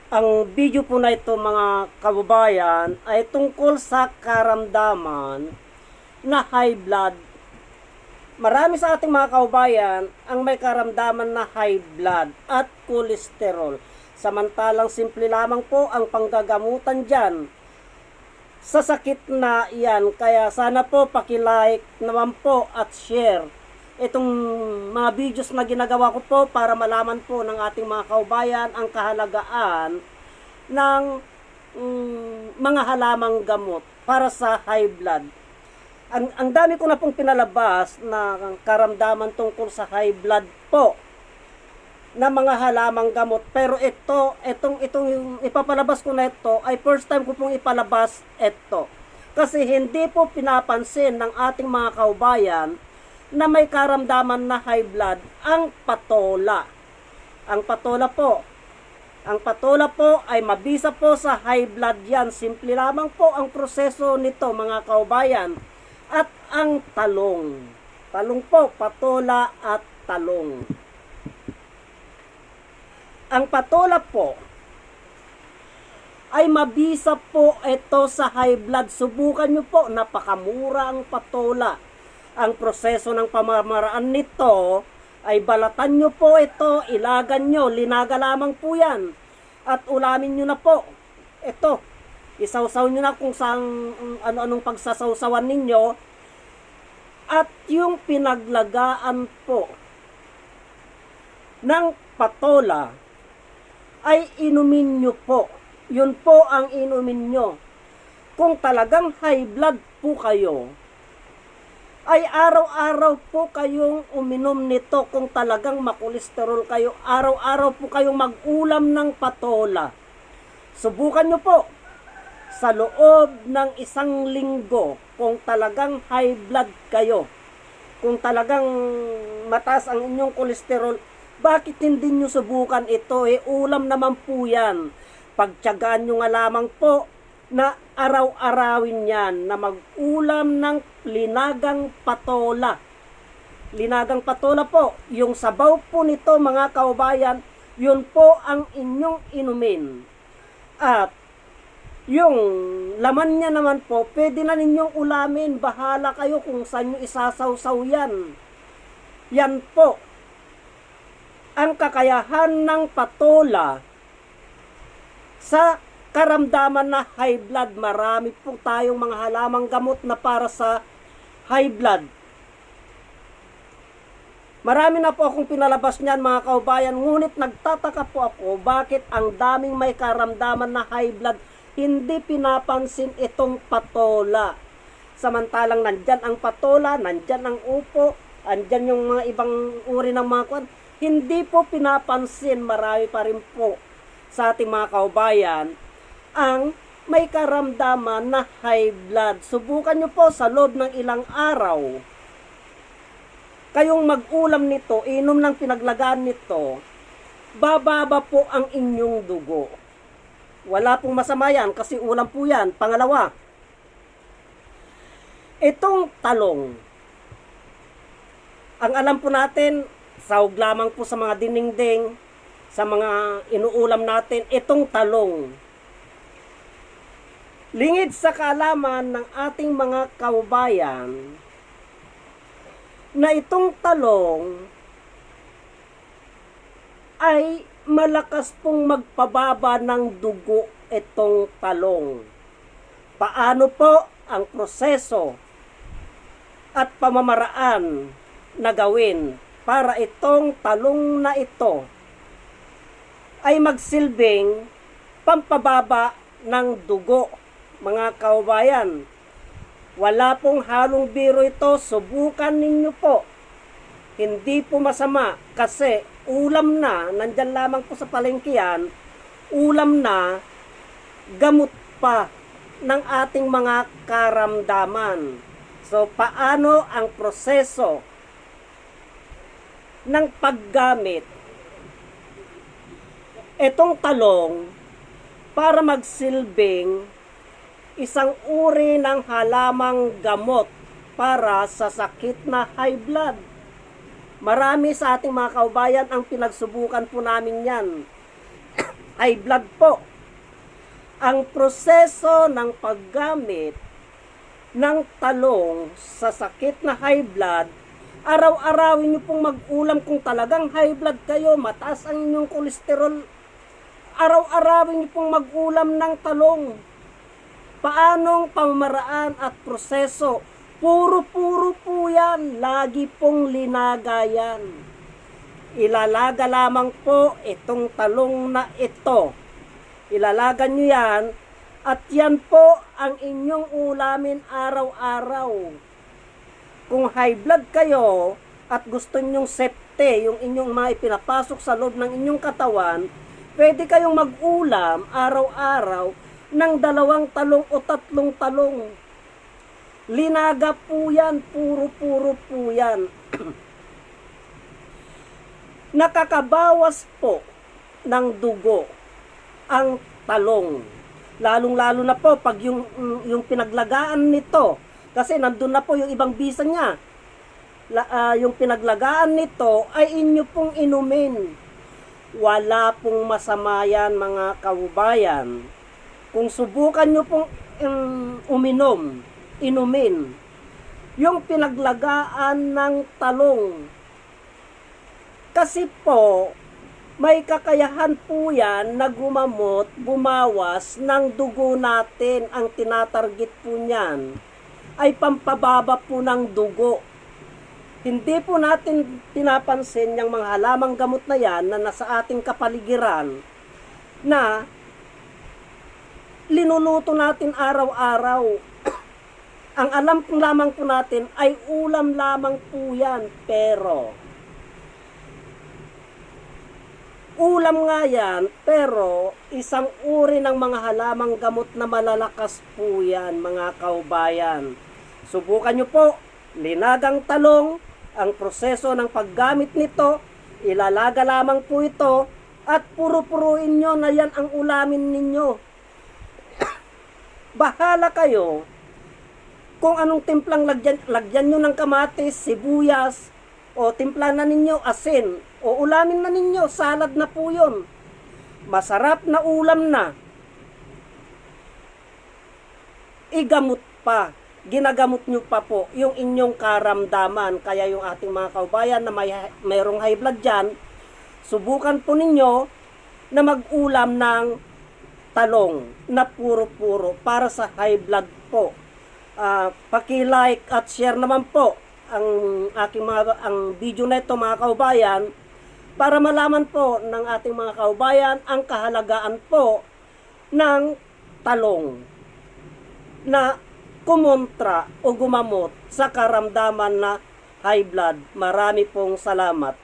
Ang video po na ito mga kababayan ay tungkol sa karamdaman na high blood. Marami sa ating mga kababayan ang may karamdaman na high blood at cholesterol. Samantalang simple lamang po ang panggagamutan dyan sa sakit na iyan. Kaya sana po pakilike naman po at share itong mga videos na ginagawa ko po para malaman po ng ating mga kaubayan ang kahalagaan ng mga halamang gamot para sa high blood. Ang dami ko na pong pinalabas na karamdaman tungkol sa high blood po na mga halamang gamot, pero itong yung ipapalabas ko na ito ay first time ko pong ipalabas ito kasi hindi po pinapansin ng ating mga kaubayan na may karamdaman na high blood ang patola. Ang patola po ay mabisa po sa high blood yan. Simple lamang po ang proseso nito mga kaubayan. At ang talong. Talong po, patola at talong. Ang patola po ay mabisa po ito sa high blood. Subukan nyo po, napakamura ang patola. Ang proseso ng pamamaraan nito ay balatan nyo po ito, ilagan nyo, linaga lamang po yan. At ulamin nyo na po. Ito, isawsaw nyo na kung saan ano-anong pagsasawsawan ninyo. At yung pinaglagaan po ng patola ay inumin nyo po. Yun po ang inumin nyo. Kung talagang high blood po kayo, ay araw-araw po kayong uminom nito. Kung talagang makolesterol kayo, araw-araw po kayong mag-ulam ng patola. Subukan nyo po sa loob ng 1 linggo kung talagang high blood kayo. Kung talagang mataas ang inyong kolesterol, bakit hindi nyo subukan ito? Ulam naman po yan. Pagtiyagaan nyo nga lamang po na araw-arawin yan na mag-ulam ng linagang patola. Linagang patola po, yung sabaw po nito mga kaubayan, yun po ang inyong inumin. At yung laman niya naman po, pwede na ninyong ulamin. Bahala kayo kung saan nyo isasawsaw yan. Yan po ang kakayahan ng patola sa karamdaman na high blood. Marami po tayong mga halamang gamot na para sa high blood. Marami na po akong pinalabas niyan mga kaubayan. Ngunit nagtataka po ako bakit ang daming may karamdaman na high blood hindi pinapansin itong patola. Samantalang nandyan ang patola, nandyan ang upo, andyan yung mga ibang uri ng mga kwan. Hindi po pinapansin. Marami pa rin po sa ating mga kaubayan ang may karamdaman na high blood. Subukan nyo po sa loob ng ilang araw. Kayong mag-ulam nito, inom ng pinaglagaan nito, bababa po ang inyong dugo. Wala pong masama yan kasi ulam po yan. Pangalawa, itong talong. Ang alam po natin, sahog lamang po sa mga dinengdeng, sa mga inuulam natin, itong talong. Lingid sa kaalaman ng ating mga kaubayan na itong talong ay malakas pong magpababa ng dugo itong talong. Paano po ang proseso at pamamaraan na gawin para itong talong na ito ay magsilbing pampababa ng dugo? Mga kaubayan, wala pong halong biro ito. Subukan ninyo po. Hindi po masama kasi ulam na, nandyan lamang po sa palengke yan, ulam na, gamot pa ng ating mga karamdaman. So, paano ang proseso ng paggamit itong talong para magsilbing isang uri ng halamang gamot para sa sakit na high blood? Marami sa ating mga kaubayan ang pinagsubukan po namin yan. high blood po. Ang proseso ng paggamit ng talong sa sakit na high blood, araw-arawin nyo pong mag-ulam kung talagang high blood kayo, mataas ang inyong kolesterol, araw-arawin nyo pong mag-ulam ng talong. Paanong pamamaraan at proseso? Puro-puro po yan, lagi pong linaga yan. Ilalaga lamang po itong talong na ito. Ilalaga nyo yan, at yan po ang inyong ulamin araw-araw. Kung high blood kayo at gusto nyong septe, yung inyong mga ipinapasok sa loob ng inyong katawan, pwede kayong mag-ulam araw-araw ng 2 talong o 3 talong. Linaga po yan, puro-puro po yan. Nakakabawas po ng dugo ang talong. Lalong-lalo na po pag yung pinaglagaan nito, kasi nandun na po yung ibang bisa niya. Yung pinaglagaan nito ay inyo pong inumin. Wala pong masama yan, mga kaubayan. Kung subukan nyo pong inumin yung pinaglagaan ng talong. Kasi po, may kakayahan po yan na gumamot, bumawas ng dugo natin. Ang tinatarget po niyan ay pampababa po ng dugo. Hindi po natin pinapansin yung mga halamang gamot na yan na nasa ating kapaligiran na linuluto natin araw-araw. Ang alam po lamang po natin ay ulam lamang po yan, pero ulam nga yan, pero isang uri ng mga halamang gamot na malalakas po yan, mga kaubayan. Subukan nyo po, linagang talong, ang proseso ng paggamit nito, ilalaga lamang po ito, at puro-puruin nyo na yan ang ulamin ninyo. Bahala kayo kung anong timplang lagyan nyo ng kamatis, sibuyas, o timpla na ninyo asin, o ulamin na ninyo, salad na po yun. Masarap na ulam na. Igamot pa, ginagamot nyo pa po yung inyong karamdaman. Kaya yung ating mga kaubayan na mayroong high blood dyan, subukan po ninyo na mag-ulam ng talong na puro-puro para sa high blood po. Paki-like at share naman po ang video na ito, mga kaubayan, para malaman po ng ating mga kaubayan ang kahalagaan po ng talong na kumontra o gumamot sa karamdaman na high blood. Marami pong salamat.